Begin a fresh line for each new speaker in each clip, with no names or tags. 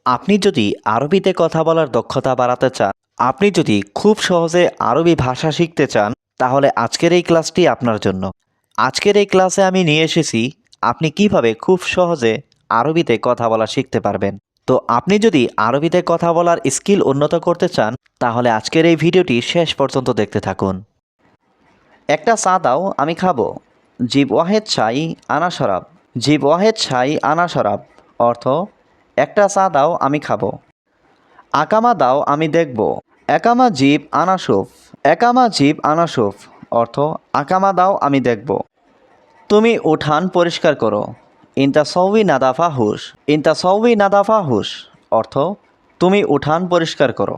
আপনি যদি আরবিতে কথা বলার দক্ষতা বাড়াতে চান, আপনি যদি খুব সহজে আরবি ভাষা শিখতে চান, তাহলে আজকের এই ক্লাসটি আপনার জন্য। আজকের এই ক্লাসে আমি নিয়ে এসেছি আপনি কিভাবে খুব সহজে আরবিতে কথা বলা শিখতে পারবেন। তো আপনি যদি আরবিতে কথা বলার স্কিল উন্নত করতে চান, তাহলে আজকের এই ভিডিওটি শেষ পর্যন্ত দেখতে থাকুন। একটা চা দাও, আমি খাবো। জিব ওয়াহেদ চাই আনা শরাব। জিব ওয়াহেদ চাই আনা শরাব অর্থ একটা চা দাও, আমি খাবো। আকামা দাও, আমি দেখব। একামা জিব আনাসুফ। একামা জিব আনাসুফ অর্থ আকামা দাও, আমি দেখব। তুমি উঠান পরিষ্কার করো। ইনতা সৌবি নাদাফা হুস। ইনতা সৌবি নাদাফা হুস অর্থ তুমি উঠান পরিষ্কার করো।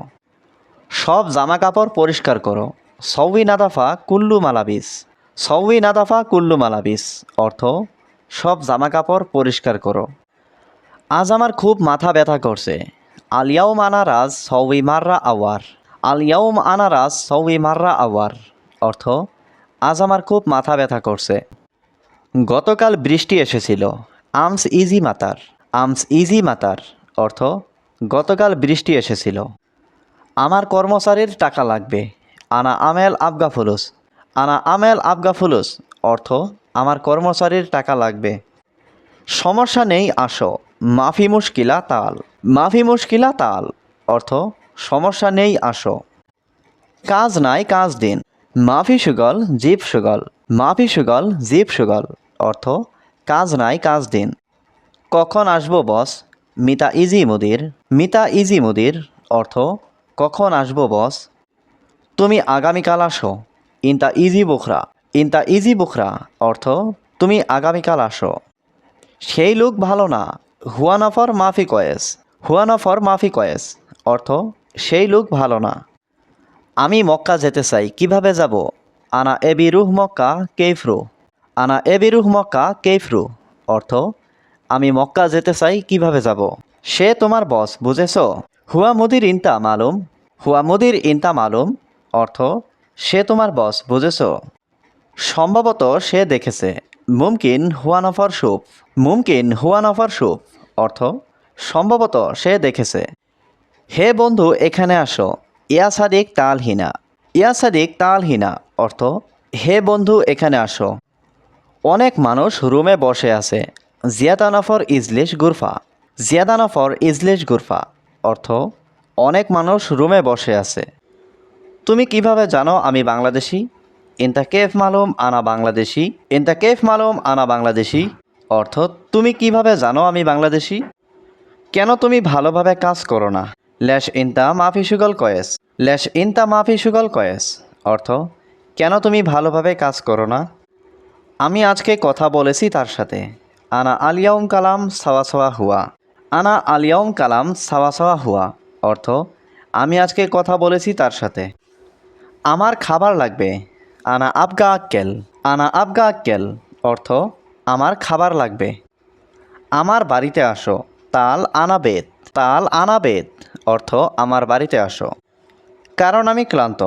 সব জামা কাপড় পরিষ্কার করো। সৌবি নাদাফা কুল্লু মালাবিস। সৌবি নাদাফা কুল্লু মালাবিস অর্থ সব জামা কাপড় পরিষ্কার করো। আজ আমার খুব মাথা ব্যথা করছে। আলিয়াউম আনারাজ সৌবি মাররা আওয়ার। আলিয়াউম আনারাজ সৌবি মাররা আওয়ার অর্থ আজ আমার খুব মাথা ব্যথা করছে। গতকাল বৃষ্টি এসেছিল। আমস ইজি মাতার। আমস ইজি মাতার অর্থ গতকাল বৃষ্টি এসেছিল। আমার কর্মচারীর টাকা লাগবে। আনা আমেল আবগা ফুলুস। আনা আমেল আবগা ফুলুস অর্থ আমার কর্মচারীর টাকা লাগবে। সমস্যা নেই, আসো। মাফি মুশকিলা তাল। মাফি মুশকিলা তাল অর্থ সমস্যা নেই, আসো। কাজ নাই, কাজ দিন। মাফি সুগল জিপ সুগল। মাফি সুগল জিপ সুগল অর্থ কাজ নাই, কাজ দিন। কখন আসবো বস? মিতা ইজি মুদির। মিতা ইজি মুদির অর্থ কখন আসবো বস। তুমি আগামীকাল আসো। ইনতা ইজি বুখরা। ইনতা ইজি বুখরা অর্থ তুমি আগামীকাল আসো। সেই লোক ভালো না। হুয়ানাফর মাফি কয়েস। হুয়ানাফর মাফি কয়েস অর্থ সেই লোক ভালো না। আমি মক্কা যেতে চাই, কিভাবে যাব? আনা এবিরুহ মক্কা কেইফরু। আনা এবিরুহ মক্কা কেইফরু অর্থ আমি মক্কা যেতে চাই, কিভাবে যাব? সে তোমার বস, বুঝেছ? হুয়া মুদির ইনতা মালুম। হুয়া মুদির ইনতা মালুম অর্থ সে তোমার বস, বুঝেছ? সম্ভবত সে দেখেছে। মুমকিন হুয়া নফর সুপ। মুমকিন হুয়া নফর সুপ অর্থ সম্ভবত সে দেখেছে। হে বন্ধু, এখানে আসো। ইয়া সাদিক তাল হিনা। ইয়া সাদিক তাল হিনা অর্থ হে বন্ধু, এখানে আসো। অনেক মানুষ রুমে বসে আছে। জিয়াদা নফর ইজলিশ গুরফা। জিয়াদা নফর ইজলিশ গুরফা অর্থ অনেক মানুষ রুমে বসে আছে। তুমি কিভাবে জানো আমি বাংলাদেশি? ইনতা কেফ মালুম আনা বাংলাদেশি। ইনতা কেফ মালুম আনা বাংলাদেশি অর্থ তুমি কিভাবে জানো আমি বাংলাদেশি? কেন তুমি ভালোভাবে কাজ করো না? ল্যাশ ইনতা মাফি সুগল কয়েস। ল্যাশ ইনতা মাফি সুগল কয়েস অর্থ কেন তুমি ভালোভাবে কাজ করো না? আমি আজকে কথা বলেছি তার সাথে। আনা আলিয়াউম কালাম সাওয়া সাওয়া হুয়া। আনা আলিয়াউম কালাম সাওয়া সাওয়া হুয়া অর্থ আমি আজকে কথা বলেছি তার সাথে। আমার খাবার লাগবে। আনা আবগা আক্কেল। আনা আবগা আক্কেল অর্থ আমার খাবার লাগবে। আমার বাড়িতে আসো। তাল আনাবেত। তাল আনাবেত অর্থ আমার বাড়িতে আসো। কারণ আমি ক্লান্ত।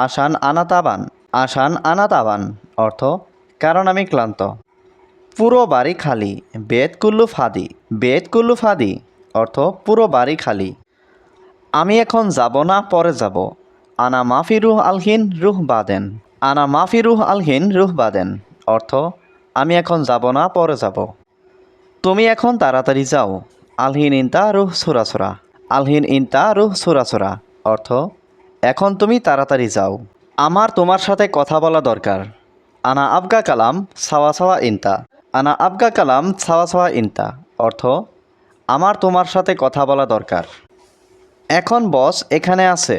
আসান আনাতাবান। আসান আনাতাবান অর্থ কারণ আমি ক্লান্ত। পুরো বাড়ি খালি। বেত কুল্লু ফাদি। বেত কুল্লু ফাদি অর্থ পুরো বাড়ি খালি। আমি এখন যাব না, পরে যাব। আনা মাফি রুহ আলহিন রুহ বাদেন। আনা মাফি রুহ আলহিন রুহ বাদেন অর্থ আমি এখন যাব না, পরে যাব। তুমি এখন তাড়াতাড়ি যাও। আলহিন ইনতা রুহ সুরাসুরা। আলহিন ইনতা রুহ সুরাসুরা অর্থ এখন তুমি তাড়াতাড়ি যাও। আমার তোমার সাথে কথা বলা দরকার। আনা আবগা কালাম সাওয়া সাওয়া ইনতা। আনা আবগা কালাম সাওয়া সাওয়া ইনতা অর্থ আমার তোমার সাথে কথা বলা দরকার। এখন বস এখানে আছে।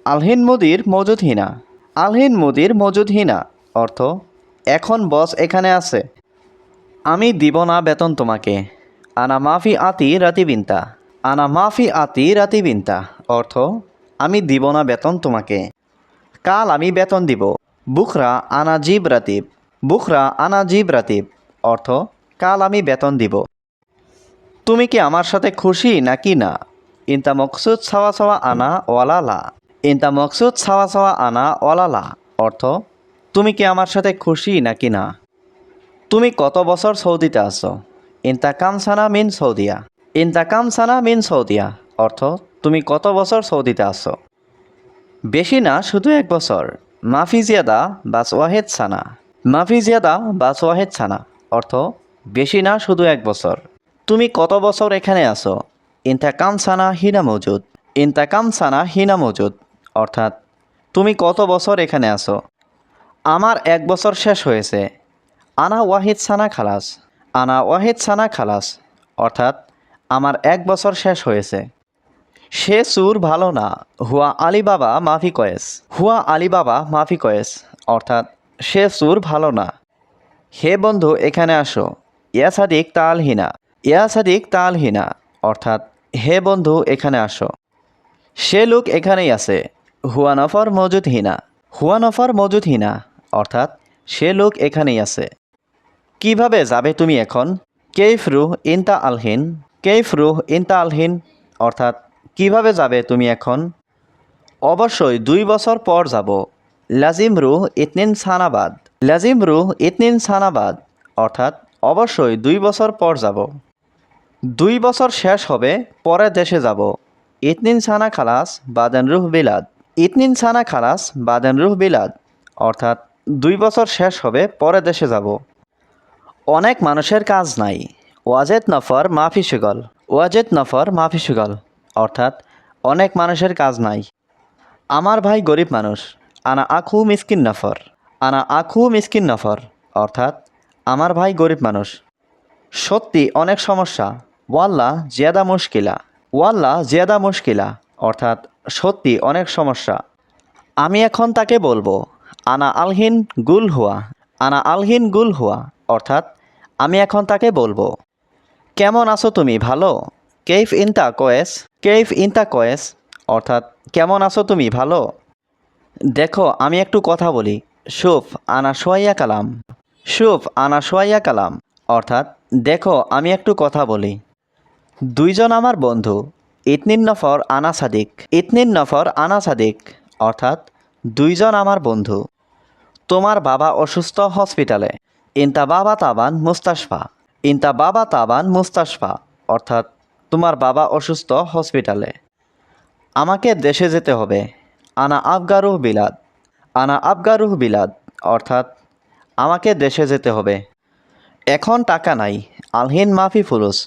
আলহিন মুদির মজুদ হিনা। আলহিন মুদির মজুদ হিনা অর্থ এখন বস এখানে আছে। আমি দিব না বেতন তোমাকে। আনা মাফি আতি রাতি বিনতা। আনা মাফি আতি রাতি বিনতা অর্থ আমি দিব না বেতন তোমাকে। কাল আমি বেতন দিব। বুখরা আনা জিব রাতিব। বুখরা আনা জিব রাতিব অর্থ কাল আমি বেতন দিব। তুমি কি আমার সাথে খুশি নাকি না? ইনতা মকসুদ সাওয়া সাওয়া আনা ওয়ালালা। ইনতা মকসুদ সাওয়া সাওয়া আনা ওয়ালালা অর্থ তুমি কি আমার সাথে খুশি নাকি না? তুমি কত বছর সৌদিতে আছো? ইনতা কামসানা মিন সৌদিয়া। ইন্তাকাম সানা মিন সৌদিয়া অর্থ তুমি কত বছর সৌদিতে আসো। বেশি না শুধু 1 বছর। মাফি জিয়াদা বাস ওয়াহেদ সানা। মাফি জিয়াদা বাস ওয়াহেদ সানা অর্থ বেশি না শুধু 1 বছর। তুমি কত বছর এখানে আসো। ইন্তাকাম সানা হিনা মজুদ। ইন্তাকাম সানা হিনা মজুদ অর্থাৎ তুমি কত বছর এখানে আসো। আমার 1 বছর শেষ হয়েছে। আনা ওয়াহিদ সানা খালাস। আনা ওয়াহিদ সানা খালাস অর্থাৎ আমার 1 বছর শেষ হয়েছে। সে সুর ভালো না। হুয়া আলী বাবা মাফি কয়েস। হুয়া আলী বাবা মাফি কয়েস অর্থাৎ সে সুর ভালো না। হে বন্ধু এখানে আসো। ইয়া সাদিক তাল হিনা। ইয়া সাদিক তাল হিনা অর্থাৎ হে বন্ধু এখানে আসো। সে লোক এখানেই আছে। হুয়া নফর মজুদ হিনা। হুয়া নফর মজুদ হিনা অর্থাৎ সে লোক এখানেই আছে। কিভাবে যাবে তুমি এখন। কেইফ রুহ ইনতা আলহিন। কেইফ রুহ ইনতা আলহিন অর্থাৎ কিভাবে যাবে তুমি এখন। অবশ্যই 2 বছর পর যাব। লাজিম রুহ ইতনিন সানাবাদ। লাজিম রুহ ইতনিন সানাবাদ অর্থাৎ অবশ্যই 2 বছর পর যাব। 2 বছর শেষ হবে পরে দেশে যাব। ইতনিন সানা খালাস বাদেন রুহ বিলাদ। ইতনিন সানা খালাস বাদেন রুহ বিলাদ অর্থাৎ 2 বছর শেষ হবে পরে দেশে যাব। অনেক মানুষের কাজ নাই। ওয়াজেদ নফর মাফি সুগল। ওয়াজেদ নফর মাফি সুগল অর্থাৎ অনেক মানুষের কাজ নাই। আমার ভাই গরিব মানুষ। আনা আখু মিসকিন নফর। আনা আখু মিসকিন নফর অর্থাৎ আমার ভাই গরিব মানুষ। সত্যি অনেক সমস্যা। ওয়াল্লা জিয়াদা মুশকিলা। ওয়াল্লা জিয়াদা মুশকিলা অর্থাৎ সত্যি অনেক সমস্যা। আমি এখন তাকে বলবো। আনা আলহিন গুল হুয়া। আনা আলহিন গুল হুয়া অর্থাৎ আমি এখন তাকে বলবো। কেমন আছো তুমি ভালো। কেইফ ইনতা কয়েস। কেইফ ইনতা কয়েস অর্থাৎ কেমন আছো তুমি ভালো। দেখো আমি একটু কথা বলি। শুফ আনা সোয়াইয়া কালাম। শুফ আনা সোয়াইয়া কালাম অর্থাৎ দেখো আমি একটু কথা বলি। 2 জন আমার বন্ধু। ইতনিন নফর আনা সাদিক। ইতনিন নফর আনা সাদিক অর্থাৎ 2 জন আমার বন্ধু। তোমার বাবা অসুস্থ হসপিটালে। ইনতা বাবা তাবান মুস্তাশফা। ইনতা বাবা তাবান মুস্তাশফা অর্থাৎ তোমার বাবা অসুস্থ হসপিটালে। আমাকে দেশে যেতে হবে। আনা আবগারুহ বিলাদ। আনা আবগারুহ বিলাদ অর্থাৎ আমাকে দেশে যেতে হবে। এখন টাকা নাই। আলহিন মাফি ফুলুস।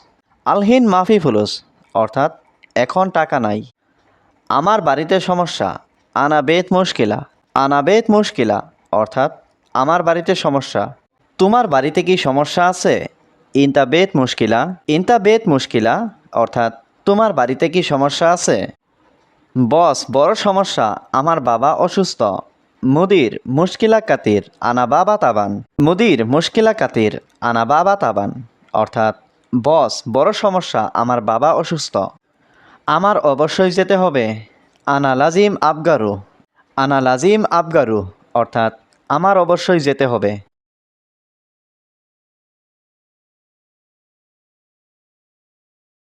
আলহিন মাফি ফুলুস অর্থাৎ এখন টাকা নাই। আমার বাড়িতে সমস্যা। আনা বেত মুশকিলা। আনা বেত মুশকিলা অর্থাৎ আমার বাড়িতে সমস্যা। তোমার বাড়িতে কি সমস্যা আছে। ইনতা বেত মুশকিলা। ইনতা বেত মুশকিলা অর্থাৎ তোমার বাড়িতে কি সমস্যা আছে। বস বড় সমস্যা। আমার বাবা অসুস্থ। মুদির মুশকিলা কাতির আনা বাবা তাবান। মুদির মুশকিলা কাতির আনা বাবা তাবান অর্থাৎ বস বড় সমস্যা আমার বাবা অসুস্থ। আমার অবশ্যই যেতে হবে। আনা লাজিম আবগারু। আনা লাজিম আবগারু অর্থাৎ আমার অবশ্যই যেতে হবে।